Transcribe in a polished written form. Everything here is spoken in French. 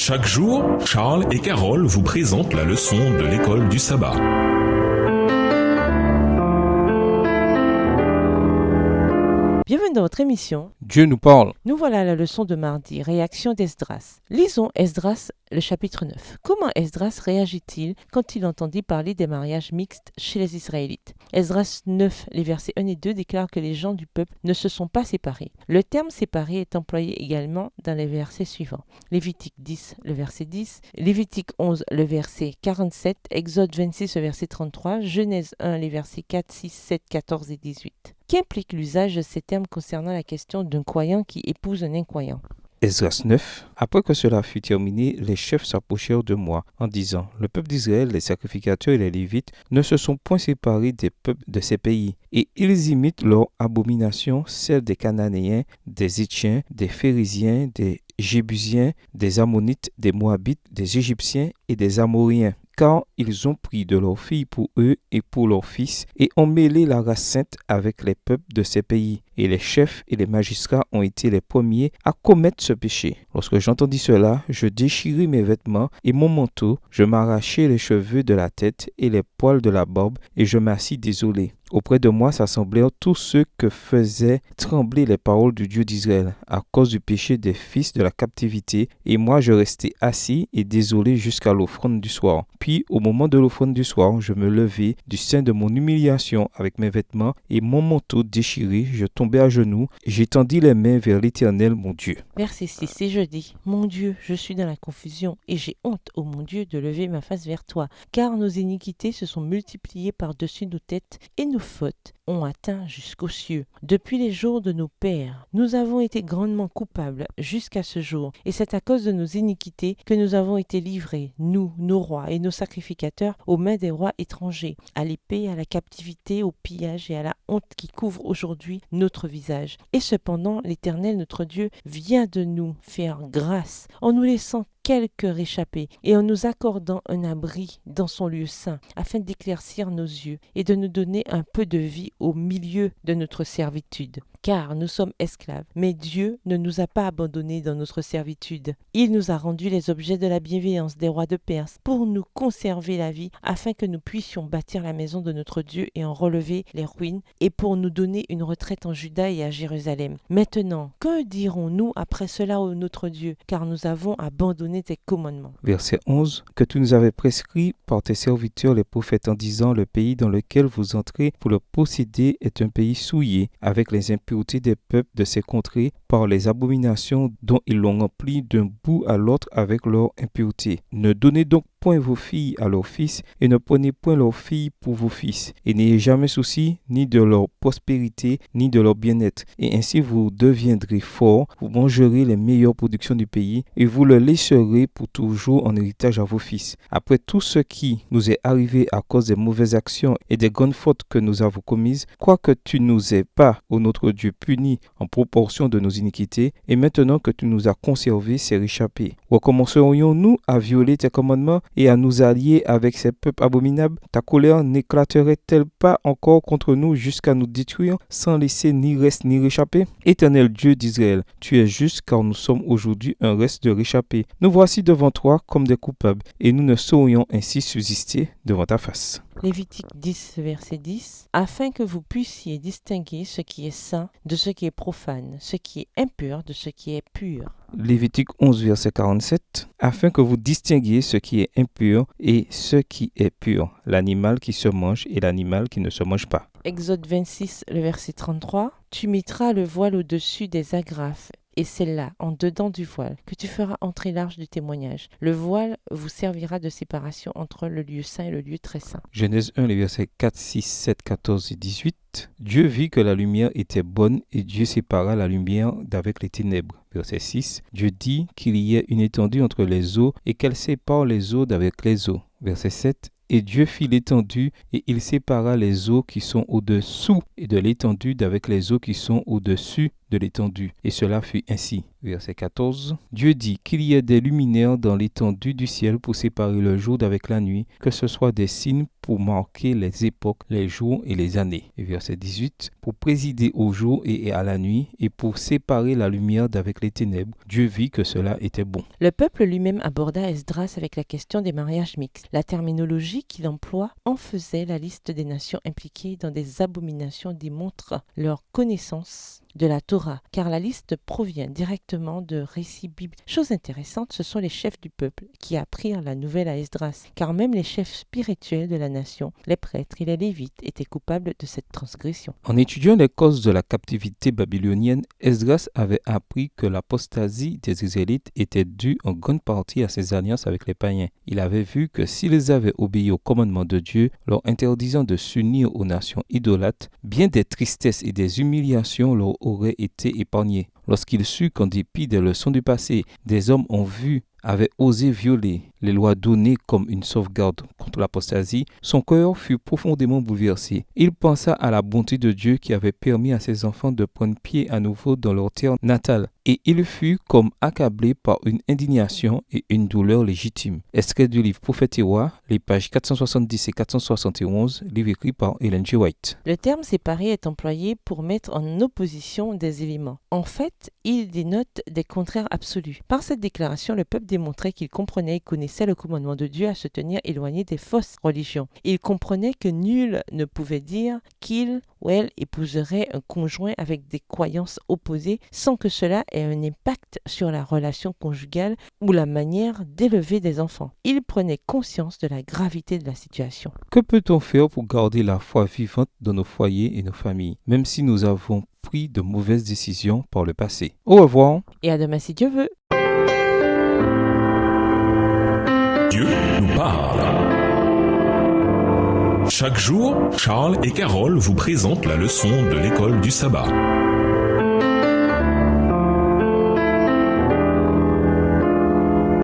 Chaque jour, Charles et Carole vous présentent la leçon de l'école du sabbat. Bienvenue dans votre émission. Dieu nous parle. Nous voilà à la leçon de mardi, réaction d'Esdras. Lisons Esdras, le chapitre 9. Comment Esdras réagit-il quand il entendit parler des mariages mixtes chez les Israélites? Esdras 9, les versets 1 et 2 déclarent que les gens du peuple ne se sont pas séparés. Le terme séparé est employé également dans les versets suivants. Lévitique 10, le verset 10, Lévitique 11, le verset 47, Exode 26, le verset 33, Genèse 1, les versets 4, 6, 7, 14 et 18. Qu'implique l'usage de ces termes concernant la question d'un croyant qui épouse un incroyant? Esdras 9. Après que cela fut terminé, les chefs s'approchèrent de moi en disant: Le peuple d'Israël, les sacrificateurs et les Lévites ne se sont point séparés des peuples de ces pays, et ils imitent leurs abominations, celles des Cananéens, des Héthiens, des Phérésiens, des Jébusiens, des Ammonites, des Moabites, des Égyptiens et des Amoréens. Car ils ont pris de leurs filles pour eux et pour leurs fils, et ont mêlé la race sainte avec les peuples de ces pays. Et les chefs et les magistrats ont été les premiers à commettre ce péché. Lorsque j'entendis cela, je déchirai mes vêtements et mon manteau, je m'arrachai les cheveux de la tête et les poils de la barbe, et je m'assis désolé. Auprès de moi s'assemblèrent tous ceux que faisaient trembler les paroles du Dieu d'Israël, à cause du péché des fils de la captivité, et moi je restai assis et désolé jusqu'à l'offrande du soir. Puis, au moment de l'offrande du soir, je me levai du sein de mon humiliation avec mes vêtements et mon manteau déchiré, je tombai à genoux, et j'étendis les mains vers l'Éternel mon Dieu. Verset 6, et je dis: Mon Dieu, je suis dans la confusion, et j'ai honte, ô mon Dieu, de lever ma face vers toi, car nos iniquités se sont multipliées par-dessus nos têtes, et nos fautes ont atteint jusqu'aux cieux. Depuis les jours de nos pères, nous avons été grandement coupables jusqu'à ce jour, et c'est à cause de nos iniquités que nous avons été livrés, nous, nos rois et nos sacrificateurs, aux mains des rois étrangers, à l'épée, à la captivité, au pillage et à la honte qui couvre aujourd'hui notre visage. Et cependant, l'Éternel notre Dieu vient de nous faire grâce en nous laissant quelques réchappés et en nous accordant un abri dans son lieu saint, afin d'éclaircir nos yeux et de nous donner un peu de vie au milieu de notre servitude. Car nous sommes esclaves, mais Dieu ne nous a pas abandonnés dans notre servitude. Il nous a rendus les objets de la bienveillance des rois de Perse pour nous conserver la vie, afin que nous puissions bâtir la maison de notre Dieu et en relever les ruines, et pour nous donner une retraite en Juda et à Jérusalem. Maintenant, que dirons-nous après cela ô notre Dieu, car nous avons abandonné tes commandements? Verset 11. Que tu nous avais prescrit par tes serviteurs les prophètes en disant: Le pays dans lequel vous entrez pour le posséder est un pays souillé, avec les impuretés des peuples de ces contrées, par les abominations dont ils l'ont rempli d'un bout à l'autre avec leur impureté. Ne donnez donc point vos filles à leurs fils, et ne prenez point leurs filles pour vos fils, et n'ayez jamais souci ni de leur prospérité, ni de leur bien-être. Et ainsi vous deviendrez forts, vous mangerez les meilleures productions du pays, et vous le laisserez pour toujours en héritage à vos fils. Après tout ce qui nous est arrivé à cause des mauvaises actions et des grandes fautes que nous avons commises, quoique tu nous aies pas, ô notre Dieu, punis en proportion de nos iniquités, et maintenant que tu nous as conservés, c'est réchappé. Recommencerions-nous à violer tes commandements et à nous allier avec ces peuples abominables? Ta colère n'éclaterait-elle pas encore contre nous jusqu'à nous détruire, sans laisser ni reste ni réchappé? Éternel Dieu d'Israël, tu es juste, car nous sommes aujourd'hui un reste de réchappé. Nous voici devant toi comme des coupables, et nous ne saurions ainsi subsister devant ta face. Lévitique 10, verset 10, afin que vous puissiez distinguer ce qui est saint de ce qui est profane, ce qui est impur de ce qui est pur. Lévitique 11, verset 47, afin que vous distinguiez ce qui est impur et ce qui est pur, l'animal qui se mange et l'animal qui ne se mange pas. Exode 26, le verset 33, tu mettras le voile au-dessus des agrafes, et c'est là, en dedans du voile, que tu feras entrer l'arche du témoignage. Le voile vous servira de séparation entre le lieu saint et le lieu très saint. Genèse 1, les versets 4, 6, 7, 14 et 18. Dieu vit que la lumière était bonne, et Dieu sépara la lumière d'avec les ténèbres. Verset 6. Dieu dit qu'il y ait une étendue entre les eaux, et qu'elle sépare les eaux d'avec les eaux. Verset 7. Et Dieu fit l'étendue, et il sépara les eaux qui sont au-dessous et de l'étendue d'avec les eaux qui sont au-dessus de l'étendue. Et cela fut ainsi. Verset 14. Dieu dit qu'il y ait des luminaires dans l'étendue du ciel pour séparer le jour d'avec la nuit, que ce soit des signes pour marquer les époques, les jours et les années. Et verset 18. Pour présider au jour et à la nuit, et pour séparer la lumière d'avec les ténèbres, Dieu vit que cela était bon. Le peuple lui-même aborda Esdras avec la question des mariages mixtes. La terminologie qu'il emploie en faisait la liste des nations impliquées dans des abominations démontre leur connaissance de la Torah, car la liste provient directement de récits bibliques. Chose intéressante, ce sont les chefs du peuple qui apprirent la nouvelle à Esdras, car même les chefs spirituels de la nation, les prêtres et les lévites, étaient coupables de cette transgression. En étudiant les causes de la captivité babylonienne, Esdras avait appris que l'apostasie des Israélites était due en grande partie à ses alliances avec les païens. Il avait vu que s'ils avaient obéi au commandement de Dieu, leur interdisant de s'unir aux nations idolâtres, bien des tristesses et des humiliations leur auraient été épargnées. Lorsqu'il sut qu'en dépit des leçons du passé, des hommes avaient osé violer les lois données comme une sauvegarde contre l'apostasie, son cœur fut profondément bouleversé. Il pensa à la bonté de Dieu qui avait permis à ses enfants de prendre pied à nouveau dans leur terre natale, et il fut comme accablé par une indignation et une douleur légitime. Extrait du livre Prophètes et Rois, les pages 470 et 471, livre écrit par Ellen G. White. Le terme séparé est employé pour mettre en opposition des éléments. En fait, il dénote des contraires absolus. Par cette déclaration, le peuple démontrait qu'il comprenait et connaissait le commandement de Dieu à se tenir éloigné des fausses religions. Il comprenait que nul ne pouvait dire qu'il ou elle épouserait un conjoint avec des croyances opposées sans que cela ait un impact sur la relation conjugale ou la manière d'élever des enfants. Il prenait conscience de la gravité de la situation. Que peut-on faire pour garder la foi vivante dans nos foyers et nos familles, même si nous avons pris de mauvaises décisions par le passé? Au revoir. Et à demain si Dieu veut. Dieu nous parle. Chaque jour, Charles et Carole vous présentent la leçon de l'école du sabbat.